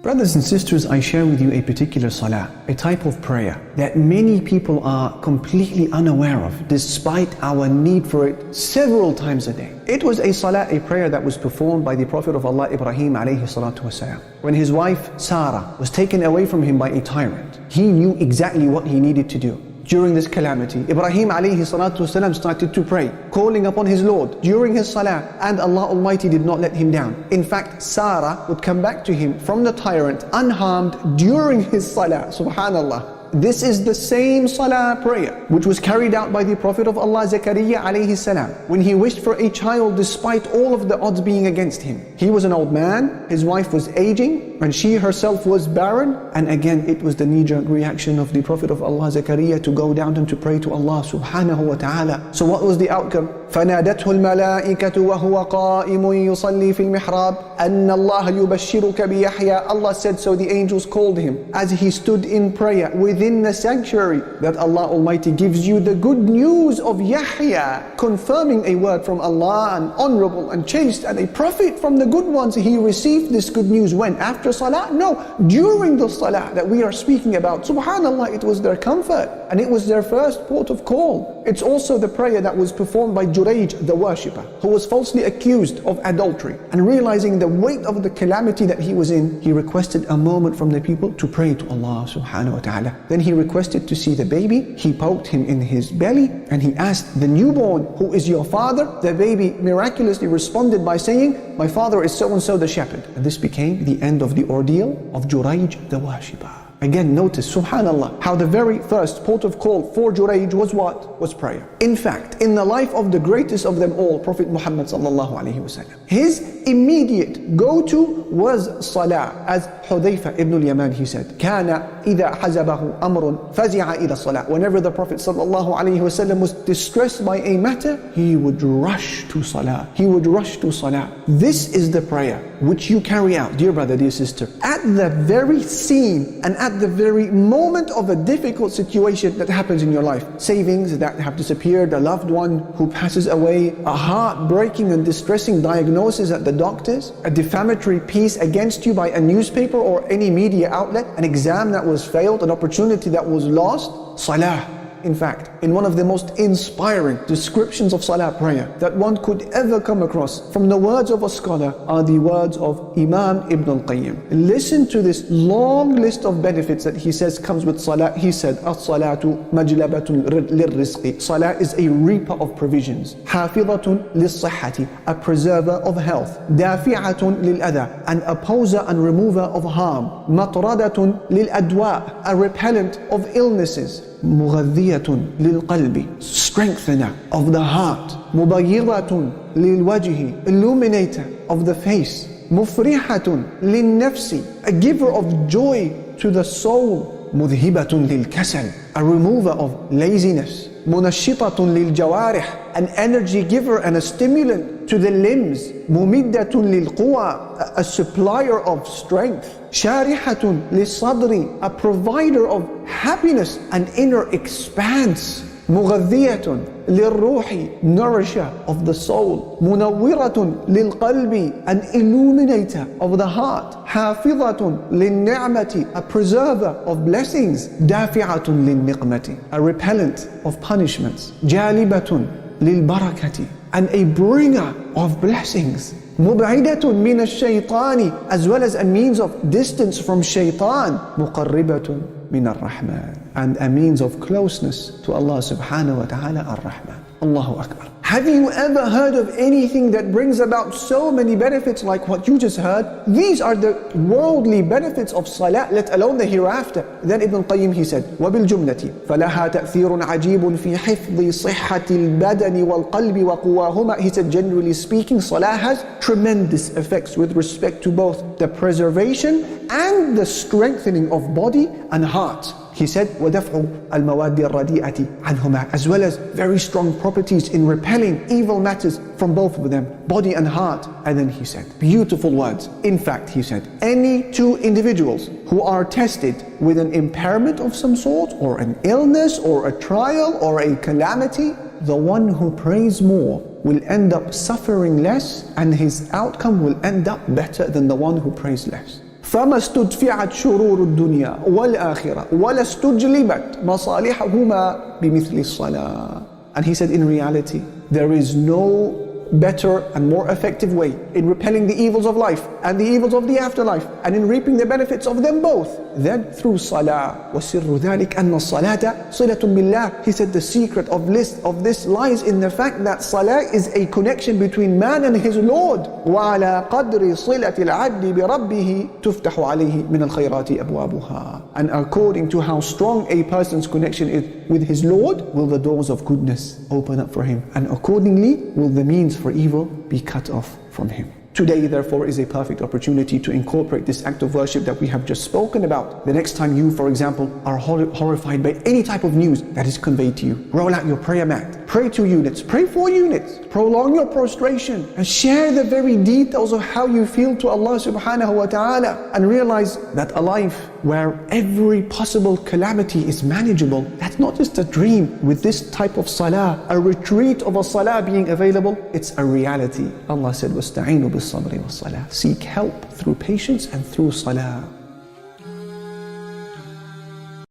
Brothers and sisters, I share with you a particular salah, a type of prayer that many people are completely unaware of, despite our need for it several times a day. It was a salah, a prayer that was performed by the Prophet of Allah, Ibrahim alayhi salatu wasalam. When his wife, Sarah, was taken away from him by a tyrant, he knew exactly what he needed to do. During this calamity, Ibrahim alayhi salatu wasalam started to pray, calling upon his Lord during his salah, and Allah Almighty did not let him down. In fact, Sarah would come back to him from the tyrant unharmed during his salah. Subhanallah. This is the same salah prayer which was carried out by the Prophet of Allah, Zakaria alayhi salam, when he wished for a child despite all of the odds being against him. He was an old man, his wife was aging, and she herself was barren. And again, it was the knee-jerk reaction of the Prophet of Allah, Zakaria, to go down and to pray to Allah subhanahu wa ta'ala. So what was the outcome? فَنَادَتْهُ الْمَلَائِكَةُ وَهُوَ قَائِمٌ يُصَلِّي فِي الْمِحْرَابِ أَنَّ اللَّهَ يُبَشِّرُكَ بِيَحْيَى. Allah said, so the angels called him as he stood in prayer within the sanctuary, that Allah Almighty gives you the good news of Yahya, confirming a word from Allah, and honorable and chaste and a prophet from the good ones. He received this good news when? After salah? No, during the salah that we are speaking about. Subhanallah, it was their comfort and it was their first port of call. It's also the prayer that was performed by Jurayj, the worshipper, who was falsely accused of adultery, and realizing the weight of the calamity that he was in, he requested a moment from the people to pray to Allah subhanahu wa ta'ala. Then he requested to see the baby. He poked him in his belly and he asked the newborn, who is your father? The baby miraculously responded by saying, my father is so and so the shepherd. And this became the end of the ordeal of Jurayj the worshipper. Again, notice, subhanallah, how the very first port of call for Jurayj was what? Was prayer. In fact, in the life of the greatest of them all, Prophet Muhammad sallallahu alaihi wasallam, his immediate go-to was salah. As Hudayfa ibn al-Yaman, he said, كَانَ إِذَا حَزَبَهُ أَمْرٌ فَزِعَ إِلَى الصَّلَاةِ. Whenever the Prophet sallallahu alaihi wasallam was distressed by a matter, he would rush to salah. He would rush to salah. This is the prayer which you carry out, dear brother, dear sister, at the very scene and at the very moment of a difficult situation that happens in your life. Savings that have disappeared, a loved one who passes away, a heartbreaking and distressing diagnosis at the doctors, a defamatory piece against you by a newspaper or any media outlet, an exam that was failed, an opportunity that was lost. Salah. In fact, in one of the most inspiring descriptions of salah prayer that one could ever come across from the words of a scholar are the words of Imam Ibn al-Qayyim. Listen to this long list of benefits that he says comes with salah. He said, "As-salatu majlabatun lirrizqi." Salah is a reaper of provisions. Hafidhatun lis-sihhati, a preserver of health. Dafi'atun lil-adha, an opposer and remover of harm. Matradatun lil-adwa, a repellent of illnesses. Mughadhiyatun lil-qalbi, strengthener of the heart. Mubayyidatun lil-wajhi, illuminator of the face. Mufrihatun lil-nafsi, a giver of joy to the soul. Mudhibatun lil-kasal, a remover of laziness. Munashitatun lil-jawarih, an energy giver and a stimulant to the limbs. Mumiddatun lil-quwa, a supplier of strength. Sharihatun lis-sadri, a provider of happiness and inner expanse. Mughadhiyatun lil-ruhi, nourisher of the soul. Munawwiratun lil-qalbi, an illuminator of the heart. Hafidhatun lil-ni'mati, a preserver of blessings. Dafi'atun lil-niqmati, a repellent of punishments. Jalibatun lil-barakati, and a bringer of blessings. Mub'idatun min ash-shaytani, as well as a means of distance from shaitan. Muqarribatun min ar-Rahman, and a means of closeness to Allah subhanahu wa ta'ala ar-Rahman. Allahu Akbar. Have you ever heard of anything that brings about so many benefits like what you just heard? These are the worldly benefits of salah, let alone the hereafter. Then Ibn Qayyim, he said, وَبِالْجُمْلَةِ فَلَهَا تَأْثِيرٌ عَجِيبٌ فِي حِفْظِ صِحَّةِ الْبَدَنِ وَالْقَلْبِ وَقُوَاهُمَا. He said, generally speaking, salah has tremendous effects with respect to both the preservation and the strengthening of body and heart. He said, وَدَفْعُ الْمَوَادِّ الرَّدِيئَةِ عَنْهُمَا, as well as very strong properties in repelling evil matters from both of them, body and heart. And then he said, beautiful words. In fact, he said, any two individuals who are tested with an impairment of some sort, or an illness, or a trial, or a calamity, the one who prays more will end up suffering less, and his outcome will end up better than the one who prays less. فما استدفعت شرور الدنيا والآخرة ولا استجلبت مصالحهما بمثل الصلاة. And he said, in reality, there is no better and more effective way in repelling the evils of life and the evils of the afterlife and in reaping the benefits of them both than through salah. وَسِرُّ ذَلِكَ أَنَّ الصَّلَاةَ صِلَةٌ بِاللَّهِ. He said the secret of this lies in the fact that salah is a connection between man and his Lord. وَعَلَى قَدْرِ صِلَةِ الْعَبْدِ بِرَبِّهِ تُفْتَحُ عَلَيْهِ مِنَ الْخَيْرَاتِ أَبْوَابُهَا. And according to how strong a person's connection is with his Lord, will the doors of goodness open up for him, and accordingly will the means for evil be cut off from him. Today, therefore, is a perfect opportunity to incorporate this act of worship that we have just spoken about. The next time you, for example, are horrified by any type of news that is conveyed to you, roll out your prayer mat, pray 2 units, pray 4 units, prolong your prostration, and share the very details of how you feel to Allah subhanahu wa ta'ala, and realize that a life where every possible calamity is manageable, that's not just a dream. With this type of salah, a retreat of a salah being available, it's a reality. Allah said, وَاسْتَعِينُوا بِالصَّبْرِ وَالصَّلَاةِ. Seek help through patience and through salah.